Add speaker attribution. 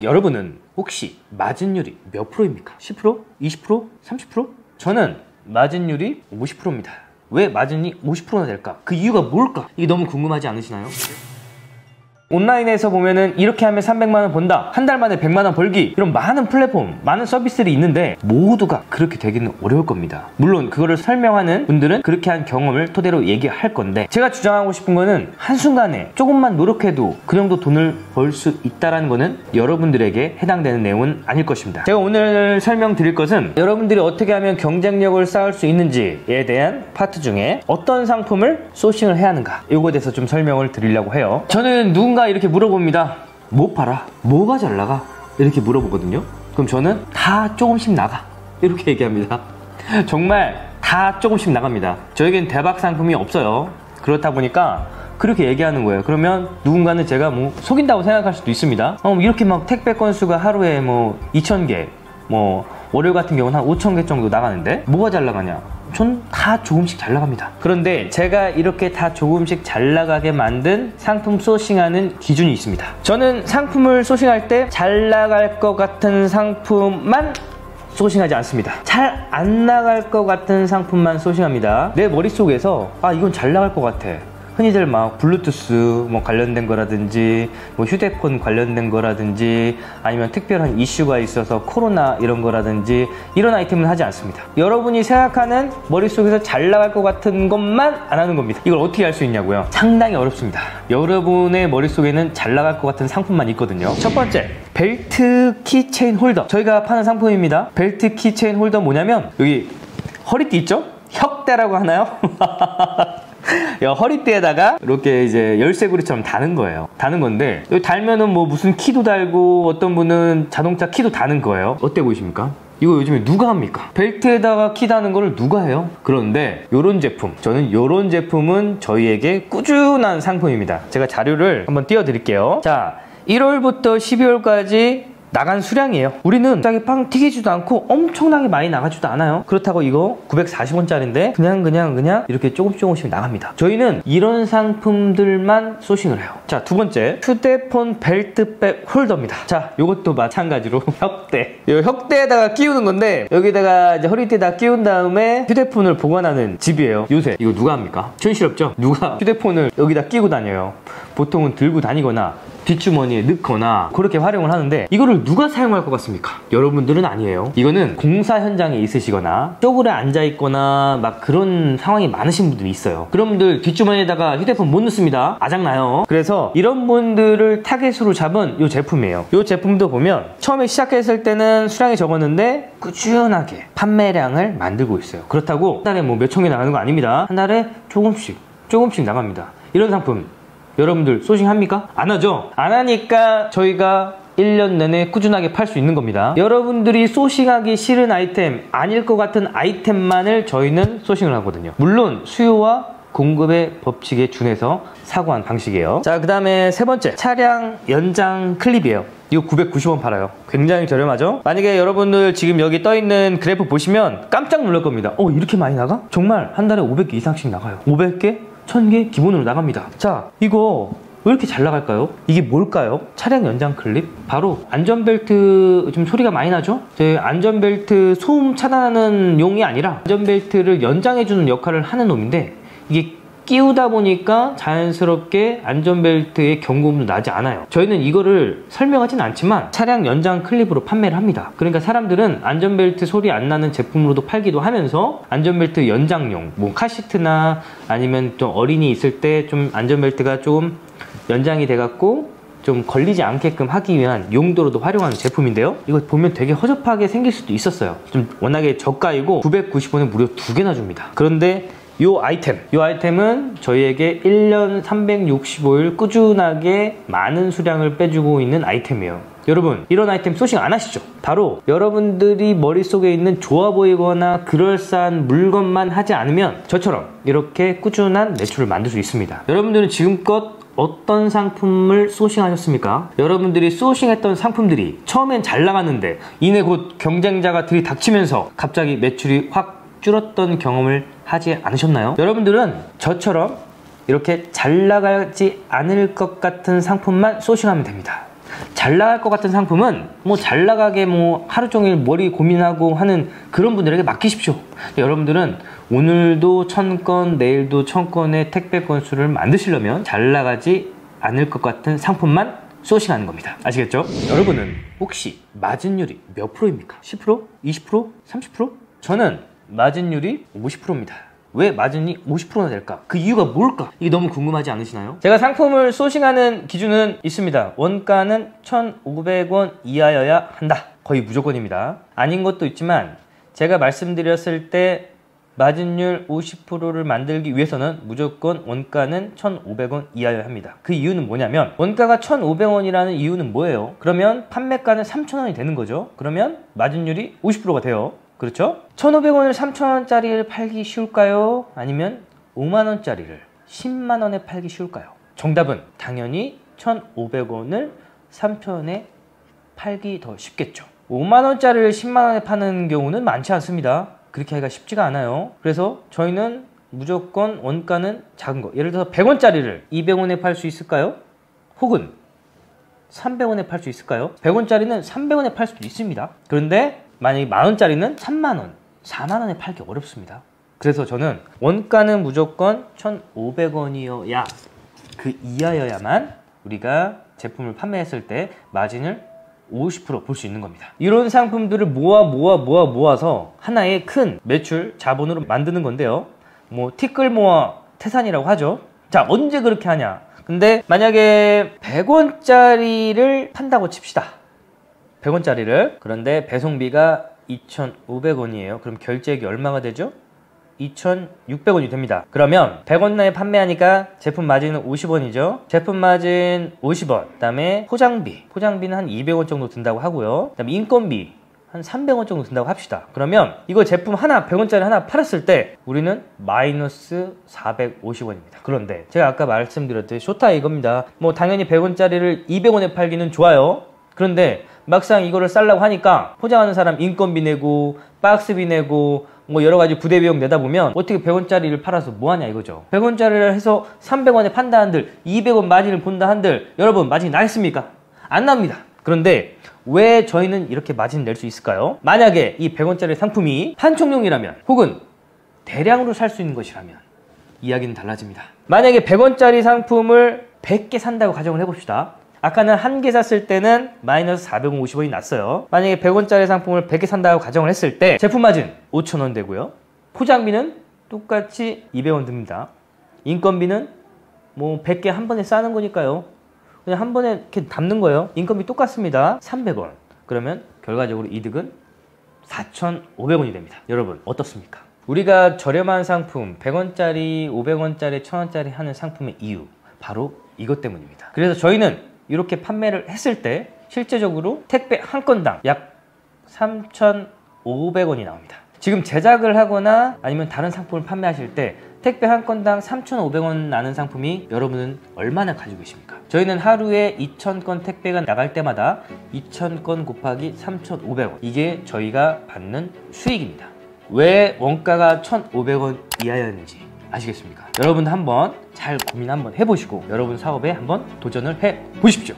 Speaker 1: 여러분은 혹시 마진율이 몇 프로입니까? 10%? 20%? 30%? 저는 마진율이 50%입니다. 왜 마진이 50%나 될까? 그 이유가 뭘까? 이게 너무 궁금하지 않으시나요? 온라인에서 보면은 이렇게 하면 300만원 번다, 한 달 만에 100만원 벌기, 이런 많은 플랫폼, 많은 서비스들이 있는데 모두가 그렇게 되기는 어려울 겁니다. 물론 그거를 설명하는 분들은 그렇게 한 경험을 토대로 얘기할 건데, 제가 주장하고 싶은 거는 한순간에 조금만 노력해도 그 정도 돈을 벌 수 있다는 거는 여러분들에게 해당되는 내용은 아닐 것입니다. 제가 오늘 설명드릴 것은 여러분들이 어떻게 하면 경쟁력을 쌓을 수 있는지에 대한 파트 중에 어떤 상품을 소싱을 해야 하는가, 이거에 대해서 좀 설명을 드리려고 해요. 저는 누군가 이렇게 물어봅니다. 뭐 팔아? 뭐가 잘 나가? 이렇게 물어보거든요. 그럼 저는 다 조금씩 나가, 이렇게 얘기합니다. 정말 다 조금씩 나갑니다. 저에겐 대박 상품이 없어요. 그렇다 보니까 그렇게 얘기하는 거예요. 그러면 누군가는 제가 뭐 속인다고 생각할 수도 있습니다. 이렇게 막 택배 건수가 하루에 뭐 2,000개, 뭐 월요일 같은 경우는 한 5,000개 정도 나가는데 뭐가 잘 나가냐? 전 다 조금씩 잘 나갑니다. 그런데 제가 이렇게 다 조금씩 잘 나가게 만든 상품 소싱하는 기준이 있습니다. 저는 상품을 소싱할 때 잘 나갈 것 같은 상품만 소싱하지 않습니다. 잘 안 나갈 것 같은 상품만 소싱합니다. 내 머릿속에서 이건 잘 나갈 것 같아, 흔히들 막 블루투스 뭐 관련된 거라든지 뭐 휴대폰 관련된 거라든지 아니면 특별한 이슈가 있어서 코로나 이런 거라든지 이런 아이템은 하지 않습니다. 여러분이 생각하는 머릿속에서 잘 나갈 것 같은 것만 안 하는 겁니다. 이걸 어떻게 할 수 있냐고요? 상당히 어렵습니다. 여러분의 머릿속에는 잘 나갈 것 같은 상품만 있거든요. 첫 번째, 벨트 키체인 홀더. 저희가 파는 상품입니다. 벨트 키체인 홀더 뭐냐면, 여기 허리띠 있죠? 혁대라고 하나요? 허리띠에다가 이렇게 이제 열쇠고리처럼 다는 거예요. 다는 건데, 여기 달면은 뭐 무슨 키도 달고 어떤 분은 자동차 키도 다는 거예요. 어때 보이십니까? 이거 요즘에 누가 합니까? 벨트에다가 키 다는 거를 누가 해요? 그런데 요런 제품, 저는 요런 제품은 저희에게 꾸준한 상품입니다. 제가 자료를 한번 띄워드릴게요. 자, 1월부터 12월까지 나간 수량이에요. 우리는 갑자기 빵 튀기지도 않고 엄청나게 많이 나가지도 않아요. 그렇다고 이거 940원짜리인데 그냥 이렇게 조금씩 나갑니다. 저희는 이런 상품들만 소싱을 해요. 자, 두 번째, 휴대폰 벨트백 홀더입니다. 자, 요것도 마찬가지로 혁대. 이 혁대에다가 끼우는 건데, 여기다가 이제 허리띠에다 끼운 다음에 휴대폰을 보관하는 집이에요. 요새 이거 누가 합니까? 촌스럽죠? 누가 휴대폰을 여기다 끼고 다녀요? 보통은 들고 다니거나 뒷주머니에 넣거나 그렇게 활용을 하는데, 이거를 누가 사용할 것 같습니까? 여러분들은 아니에요. 이거는 공사 현장에 있으시거나 쪼그려 앉아있거나 막 그런 상황이 많으신 분들이 있어요. 그런 분들 뒷주머니에다가 휴대폰 못 넣습니다. 아작나요. 그래서 이런 분들을 타겟으로 잡은 이 제품이에요. 이 제품도 보면 처음에 시작했을 때는 수량이 적었는데 꾸준하게 판매량을 만들고 있어요. 그렇다고 한 달에 뭐 몇천 개 나가는 거 아닙니다. 한 달에 조금씩 나갑니다. 이런 상품 여러분들 소싱합니까? 안 하죠? 안 하니까 저희가 1년 내내 꾸준하게 팔 수 있는 겁니다. 여러분들이 소싱하기 싫은 아이템, 아닐 것 같은 아이템만을 저희는 소싱을 하거든요. 물론 수요와 공급의 법칙에 준해서 사고한 방식이에요. 자, 그 다음에 세 번째, 차량 연장 클립이에요. 이거 990원 팔아요. 굉장히 저렴하죠? 만약에 여러분들 지금 여기 떠있는 그래프 보시면 깜짝 놀랄 겁니다. 이렇게 많이 나가? 정말 한 달에 500개 이상씩 나가요. 500개? 1000개 기본으로 나갑니다. 자, 이거 왜 이렇게 잘 나갈까요? 이게 뭘까요? 차량 연장 클립? 바로 안전벨트, 좀 소리가 많이 나죠? 안전벨트 소음 차단하는 용이 아니라 안전벨트를 연장해주는 역할을 하는 놈인데, 이게 끼우다 보니까 자연스럽게 안전벨트에 경고음도 나지 않아요. 저희는 이거를 설명하진 않지만 차량 연장 클립으로 판매를 합니다. 그러니까 사람들은 안전벨트 소리 안 나는 제품으로도 팔기도 하면서 안전벨트 연장용, 뭐 카시트나 아니면 좀 어린이 있을 때 좀 안전벨트가 조금 연장이 돼갖고 좀 걸리지 않게끔 하기 위한 용도로도 활용하는 제품인데요. 이거 보면 되게 허접하게 생길 수도 있었어요. 좀 워낙에 저가이고 990원에 무려 2개나 줍니다. 그런데 요 아이템은 저희에게 1년 365일 꾸준하게 많은 수량을 빼주고 있는 아이템이에요. 여러분, 이런 아이템 소싱 안 하시죠? 바로 여러분들이 머릿속에 있는 좋아 보이거나 그럴싸한 물건만 하지 않으면 저처럼 이렇게 꾸준한 매출을 만들 수 있습니다. 여러분들은 지금껏 어떤 상품을 소싱하셨습니까? 여러분들이 소싱했던 상품들이 처음엔 잘 나갔는데 이내 곧 경쟁자가 들이닥치면서 갑자기 매출이 확 줄었던 경험을 하지 않으셨나요? 여러분들은 저처럼 이렇게 잘 나가지 않을 것 같은 상품만 소싱하면 됩니다. 잘 나갈 것 같은 상품은 뭐 잘 나가게 뭐 하루 종일 머리 고민하고 하는 그런 분들에게 맡기십시오. 여러분들은 오늘도 1000건, 내일도 1000건의 택배 건수를 만드시려면 잘 나가지 않을 것 같은 상품만 소싱하는 겁니다. 아시겠죠? 여러분은 혹시 마진율이 몇 프로입니까? 10%? 20%? 30%? 저는 마진율이 50%입니다. 왜 마진이 50%나 될까? 그 이유가 뭘까? 이게 너무 궁금하지 않으시나요? 제가 상품을 소싱하는 기준은 있습니다. 원가는 1,500원 이하여야 한다. 거의 무조건입니다. 아닌 것도 있지만 제가 말씀드렸을 때 마진율 50%를 만들기 위해서는 무조건 원가는 1,500원 이하여야 합니다. 그 이유는 뭐냐면 원가가 1,500원이라는 이유는 뭐예요? 그러면 판매가는 3,000원이 되는 거죠. 그러면 마진율이 50%가 돼요. 그렇죠? 1,500원을 3,000원짜리를 팔기 쉬울까요? 아니면 5만원짜리를 10만원에 팔기 쉬울까요? 정답은 당연히 1,500원을 3,000원에 팔기 더 쉽겠죠. 5만원짜리를 10만원에 파는 경우는 많지 않습니다. 그렇게 하기가 쉽지가 않아요. 그래서 저희는 무조건 원가는 작은 거, 예를 들어서 100원짜리를 200원에 팔 수 있을까요? 혹은 300원에 팔 수 있을까요? 100원짜리는 300원에 팔 수도 있습니다. 그런데 만약에 만원짜리는 3만원, 4만원에 팔기 어렵습니다. 그래서 저는 원가는 무조건 1,500원이어야 그 이하여야만 우리가 제품을 판매했을 때 마진을 50% 볼 수 있는 겁니다. 이런 상품들을 모아서 하나의 큰 매출 자본으로 만드는 건데요. 뭐 티끌 모아 태산이라고 하죠. 자, 언제 그렇게 하냐? 근데 만약에 100원짜리를 판다고 칩시다. 100원짜리를. 그런데 배송비가 2,500원이에요. 그럼 결제액이 얼마가 되죠? 2,600원이 됩니다. 그러면 100원 내에 판매하니까 제품 마진은 50원이죠. 제품 마진 50원. 그 다음에 포장비는 한 200원 정도 든다고 하고요. 그 다음에 인건비 한 300원 정도 든다고 합시다. 그러면 이거 제품 하나 100원짜리 하나 팔았을 때 우리는 마이너스 450원입니다. 그런데 제가 아까 말씀드렸듯이 좋다 이겁니다. 뭐 당연히 100원짜리를 200원에 팔기는 좋아요. 그런데 막상 이거를 싸려고 하니까 포장하는 사람 인건비 내고 박스비 내고 뭐 여러가지 부대 비용 내다 보면 어떻게 100원짜리를 팔아서 뭐하냐 이거죠. 100원짜리를 해서 300원에 판다 한들 200원 마진을 본다 한들 여러분 마진이 나겠습니까? 안 납니다. 그런데 왜 저희는 이렇게 마진을 낼 수 있을까요? 만약에 이 100원짜리 상품이 판촉용이라면 혹은 대량으로 살 수 있는 것이라면 이야기는 달라집니다. 만약에 100원짜리 상품을 100개 산다고 가정을 해봅시다. 아까는 한 개 샀을 때는 마이너스 450원이 났어요. 만약에 100원짜리 상품을 100개 산다고 가정을 했을 때 제품 마진 5,000원 되고요. 포장비는 똑같이 200원 듭니다. 인건비는 뭐 100개 한 번에 싸는 거니까요. 그냥 한 번에 이렇게 담는 거예요. 인건비 똑같습니다. 300원. 그러면 결과적으로 이득은 4,500원이 됩니다. 여러분 어떻습니까? 우리가 저렴한 상품 100원짜리, 500원짜리, 1000원짜리 하는 상품의 이유 바로 이것 때문입니다. 그래서 저희는 이렇게 판매를 했을 때 실제적으로 택배 한 건당 약 3,500원이 나옵니다. 지금 제작을 하거나 아니면 다른 상품을 판매하실 때 택배 한 건당 3,500원 나는 상품이 여러분은 얼마나 가지고 계십니까? 저희는 하루에 2,000건 택배가 나갈 때마다 2,000건 곱하기 3,500원 이게 저희가 받는 수익입니다. 왜 원가가 1,500원 이하였는지 아시겠습니까? 여러분 한번 잘 고민 한번 해보시고 여러분 사업에 한번 도전을 해보십시오.